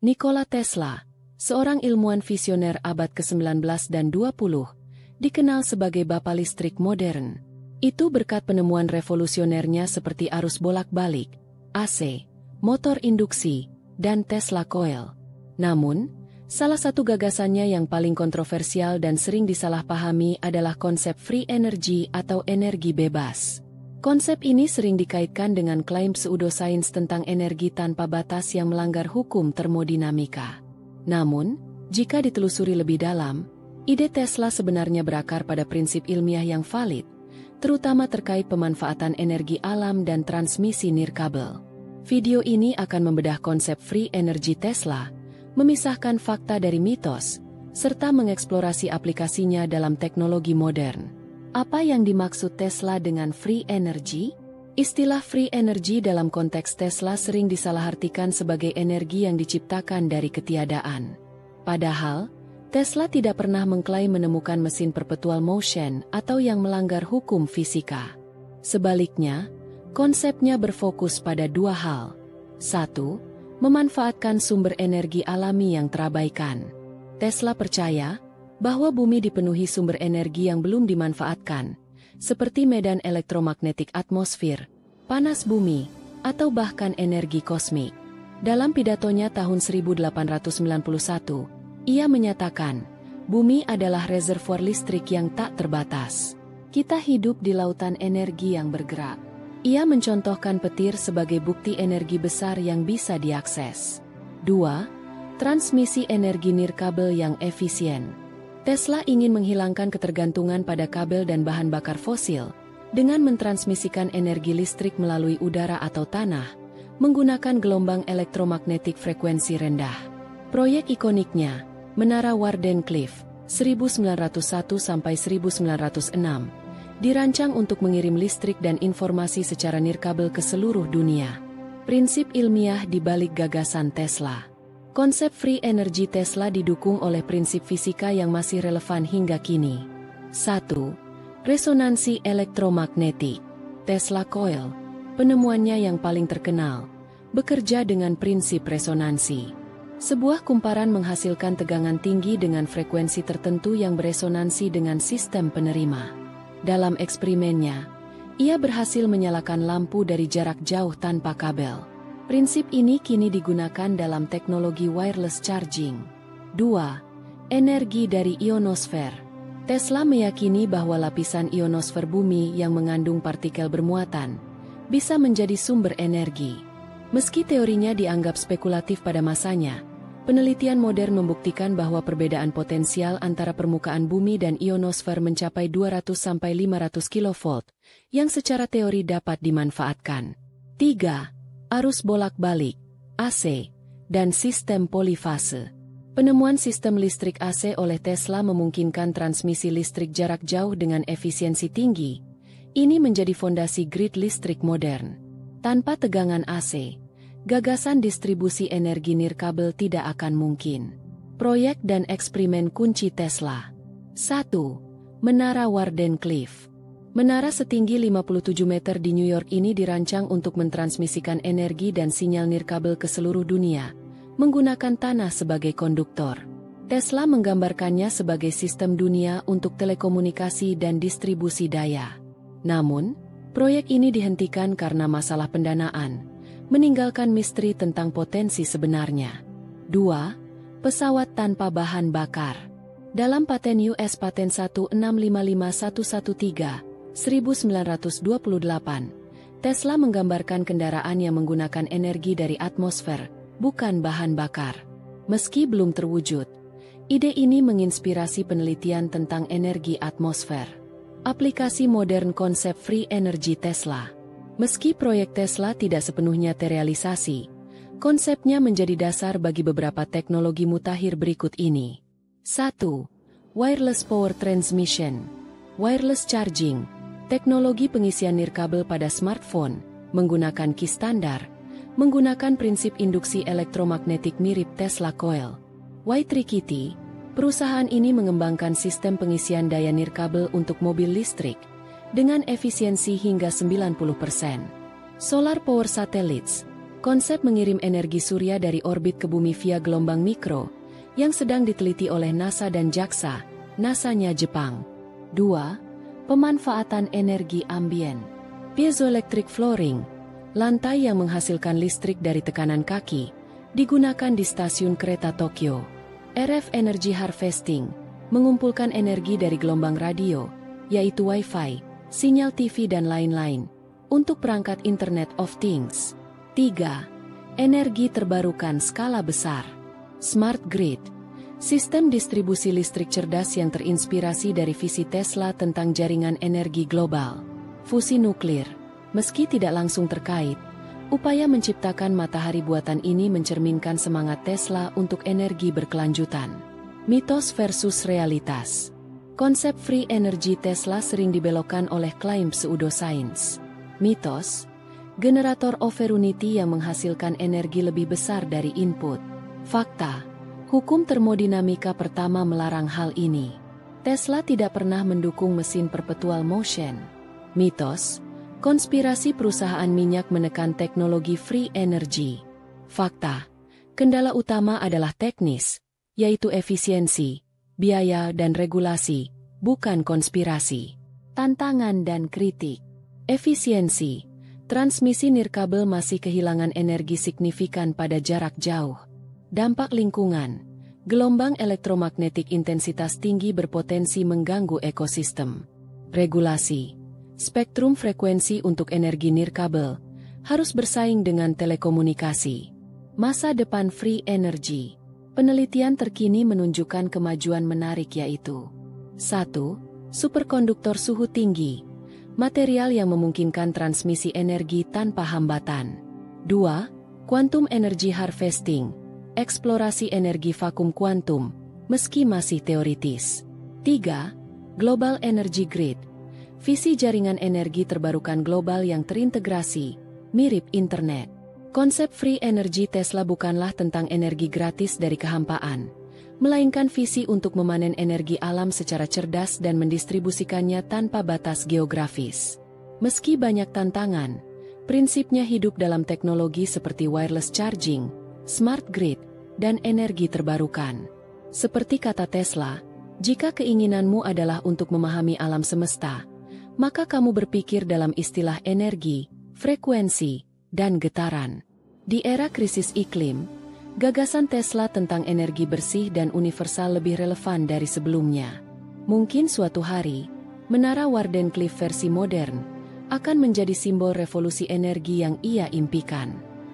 Nikola Tesla, seorang ilmuwan visioner abad ke-19 dan 20, dikenal sebagai Bapak Listrik modern. Itu berkat penemuan revolusionernya seperti arus bolak-balik, AC, motor induksi, dan Tesla Coil. Namun, salah satu gagasannya yang paling kontroversial dan sering disalahpahami adalah konsep free energy atau energi bebas. Konsep ini sering dikaitkan dengan klaim pseudosains tentang energi tanpa batas yang melanggar hukum termodinamika. Namun, jika ditelusuri lebih dalam, ide Tesla sebenarnya berakar pada prinsip ilmiah yang valid, terutama terkait pemanfaatan energi alam dan transmisi nirkabel. Video ini akan membedah konsep free energy Tesla, memisahkan fakta dari mitos, serta mengeksplorasi aplikasinya dalam teknologi modern. Apa yang dimaksud Tesla dengan free energy? Istilah free energy dalam konteks Tesla sering disalahartikan sebagai energi yang diciptakan dari ketiadaan. Padahal, Tesla tidak pernah mengklaim menemukan mesin perpetual motion atau yang melanggar hukum fisika. Sebaliknya, konsepnya berfokus pada dua hal. 1. Memanfaatkan sumber energi alami yang terabaikan. Tesla percaya bahwa bumi dipenuhi sumber energi yang belum dimanfaatkan, seperti medan elektromagnetik atmosfer, panas bumi, atau bahkan energi kosmik. Dalam pidatonya tahun 1891, ia menyatakan, bumi adalah reservoir listrik yang tak terbatas. Kita hidup di lautan energi yang bergerak. Ia mencontohkan petir sebagai bukti energi besar yang bisa diakses. 2. Transmisi energi nirkabel yang efisien. Tesla ingin menghilangkan ketergantungan pada kabel dan bahan bakar fosil, dengan mentransmisikan energi listrik melalui udara atau tanah, menggunakan gelombang elektromagnetik frekuensi rendah. Proyek ikoniknya, Menara Wardenclyffe, 1901–1906, dirancang untuk mengirim listrik dan informasi secara nirkabel ke seluruh dunia. Prinsip ilmiah di balik gagasan Tesla. Konsep free energy Tesla didukung oleh prinsip fisika yang masih relevan hingga kini. 1. Resonansi elektromagnetik. Tesla Coil, penemuannya yang paling terkenal, bekerja dengan prinsip resonansi. Sebuah kumparan menghasilkan tegangan tinggi dengan frekuensi tertentu yang beresonansi dengan sistem penerima. Dalam eksperimennya, ia berhasil menyalakan lampu dari jarak jauh tanpa kabel. Prinsip ini kini digunakan dalam teknologi wireless charging. 2. Energi dari ionosfer. Tesla meyakini bahwa lapisan ionosfer bumi yang mengandung partikel bermuatan bisa menjadi sumber energi. Meski teorinya dianggap spekulatif pada masanya, penelitian modern membuktikan bahwa perbedaan potensial antara permukaan bumi dan ionosfer mencapai 200–500 kV, yang secara teori dapat dimanfaatkan. 3. Arus bolak-balik, AC, dan sistem polifase. Penemuan sistem listrik AC oleh Tesla memungkinkan transmisi listrik jarak jauh dengan efisiensi tinggi. Ini menjadi fondasi grid listrik modern. Tanpa tegangan AC, gagasan distribusi energi nirkabel tidak akan mungkin. Proyek dan eksperimen kunci Tesla. 1. Menara Wardenclyffe. Menara setinggi 57 meter di New York ini dirancang untuk mentransmisikan energi dan sinyal nirkabel ke seluruh dunia, menggunakan tanah sebagai konduktor. Tesla menggambarkannya sebagai sistem dunia untuk telekomunikasi dan distribusi daya. Namun, proyek ini dihentikan karena masalah pendanaan, meninggalkan misteri tentang potensi sebenarnya. 2. Pesawat tanpa bahan bakar. Dalam paten US Paten 1655113, 1928, Tesla menggambarkan kendaraan yang menggunakan energi dari atmosfer, bukan bahan bakar. Meski belum terwujud, ide ini menginspirasi penelitian tentang energi atmosfer. Aplikasi modern konsep free energy Tesla. Meski proyek Tesla tidak sepenuhnya terrealisasi, konsepnya menjadi dasar bagi beberapa teknologi mutakhir berikut ini. 1. Wireless power transmission. Wireless charging. Teknologi pengisian nirkabel pada smartphone, menggunakan key standar, menggunakan prinsip induksi elektromagnetik mirip Tesla Coil. Y3KT, perusahaan ini mengembangkan sistem pengisian daya nirkabel untuk mobil listrik, dengan efisiensi hingga 90%. Solar Power Satellites. Konsep mengirim energi surya dari orbit ke bumi via gelombang mikro, yang sedang diteliti oleh NASA dan JAXA, NASA-nya Jepang. 2. Pemanfaatan energi ambien. Piezoelectric flooring, lantai yang menghasilkan listrik dari tekanan kaki, digunakan di stasiun kereta Tokyo. RF energy harvesting, mengumpulkan energi dari gelombang radio, yaitu Wi-Fi, sinyal TV dan lain-lain, untuk perangkat Internet of Things. 3. Energi terbarukan skala besar. Smart Grid, sistem distribusi listrik cerdas yang terinspirasi dari visi Tesla tentang jaringan energi global. Fusi nuklir, meski tidak langsung terkait, upaya menciptakan matahari buatan ini mencerminkan semangat Tesla untuk energi berkelanjutan. Mitos versus realitas. Konsep free energy Tesla sering dibelokkan oleh klaim pseudosains. Mitos, generator overunity yang menghasilkan energi lebih besar dari input. Fakta, hukum termodinamika pertama melarang hal ini. Tesla tidak pernah mendukung mesin perpetual motion. Mitos, konspirasi perusahaan minyak menekan teknologi free energy. Fakta, kendala utama adalah teknis, yaitu efisiensi, biaya dan regulasi, bukan konspirasi. Tantangan dan kritik. Efisiensi. Transmisi nirkabel masih kehilangan energi signifikan pada jarak jauh. Dampak lingkungan. Gelombang elektromagnetik intensitas tinggi berpotensi mengganggu ekosistem. Regulasi. Spektrum frekuensi untuk energi nirkabel harus bersaing dengan telekomunikasi. Masa depan free energy. Penelitian terkini menunjukkan kemajuan menarik yaitu 1. Superkonduktor suhu tinggi. Material yang memungkinkan transmisi energi tanpa hambatan. 2. Quantum energy harvesting, eksplorasi energi vakum kuantum, meski masih teoritis. 3. Global energy grid, visi jaringan energi terbarukan global yang terintegrasi, mirip internet. Konsep free energy Tesla bukanlah tentang energi gratis dari kehampaan, melainkan visi untuk memanen energi alam secara cerdas dan mendistribusikannya tanpa batas geografis. Meski banyak tantangan, prinsipnya hidup dalam teknologi seperti wireless charging, smart grid, dan energi terbarukan. Seperti kata Tesla, jika keinginanmu adalah untuk memahami alam semesta, maka kamu berpikir dalam istilah energi, frekuensi, dan getaran. Di era krisis iklim, gagasan Tesla tentang energi bersih dan universal lebih relevan dari sebelumnya. Mungkin suatu hari, Menara Wardenclyffe versi modern akan menjadi simbol revolusi energi yang ia impikan.